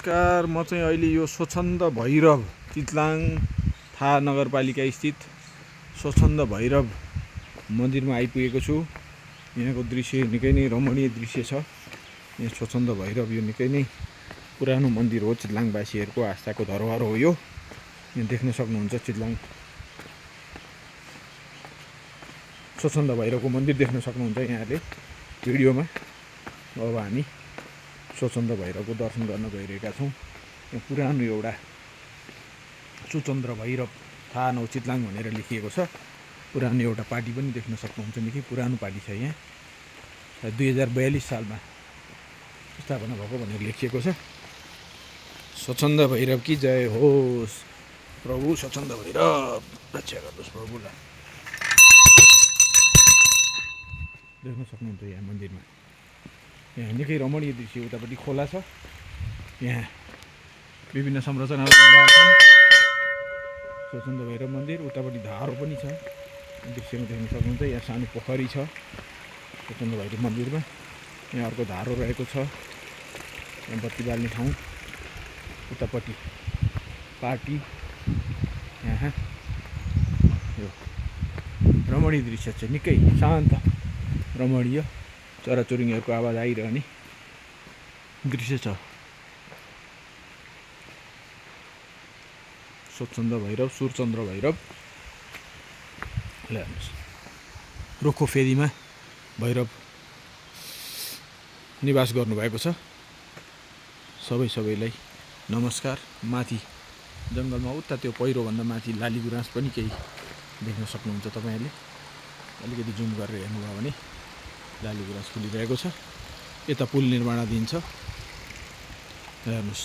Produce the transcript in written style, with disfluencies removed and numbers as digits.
नमस्कार, म चाहिँ अहिले यो स्वच्छन्द भैरव चितलाङ थाहा नगरपालिका स्थित स्वच्छन्द भैरव मन्दिरमा आइपुगेको छु। यहाँको दृश्य निकै नै रमणीय दृश्य छ। यहाँ स्वच्छन्द भैरव यो निकै नै पुरानो मन्दिर हो। चितलाङवासीहरूको आस्थाको धरोहर हो। यो यहाँ देख्न सक्नुहुन्छ चितलाङ स्वच्छन्द भैरवको मन्दिर देख्न सक्नुहुन्छ यहाँले भिडियोमा। अब हामी स्वच्छन्द भैरवको दर्शन गर्न गइरहेका छौँ। यहाँ पुरानो एउटा स्वच्छन्द भैरव थाहा नौ चितलाङ भनेर लेखिएको छ। पुरानो एउटा पार्टी पनि देख्न सक्नुहुन्छ। निकै पुरानो पार्टी छ। यहाँ 2042 सालमा स्थापना भएको भनेर लेखिएको छ। स्वच्छन्द भैरव की जय होस्। प्रभु स्वच्छन्द भैरव रक्षा गर्नुहोस् प्रभुलाई। देख्न सक्नुहुन्छ यहाँ मन्दिरमा। यहाँ निकै रमणीय दृश्य। उतापट्टि खोला छ। यहाँ विभिन्न संरचनाहरू छन्। स्वच्छन्द भैरव मन्दिर उतापट्टि धारो पनि छ। दृश्यमा देख्न सक्नुहुन्छ। यहाँ सानो पोखरी छ स्वच्छन्द भैरव मन्दिरमा। यहाँ अर्को धारो रहेको छ। यहाँ बत्ती बाल्ने ठाउँ। उतापट्टि पार्टी। यहाँ यो रमणीय दृश्य चाहिँ निकै शान्त रमणीय चराचुरुङ्गीहरूको आवाज आइरहने दृश्य छ। स्वच्छन्द भैरव सूर्यचन्द्र भैरव हेर्नुहोस्। रुखको फेदीमा भैरव निवास गर्नुभएको छ। सबैलाई नमस्कार। माथि जङ्गलमा उता त्यो पहिरोभन्दा माथि लाली गुराँस पनि केही देख्न सक्नुहुन्छ तपाईँहरूले। अलिकति जुम गरेर हेर्नुभयो भने लाली गुराँस फुलिरहेको छ। यता पुल निर्माणाधीन छ। हेर्नुहोस्।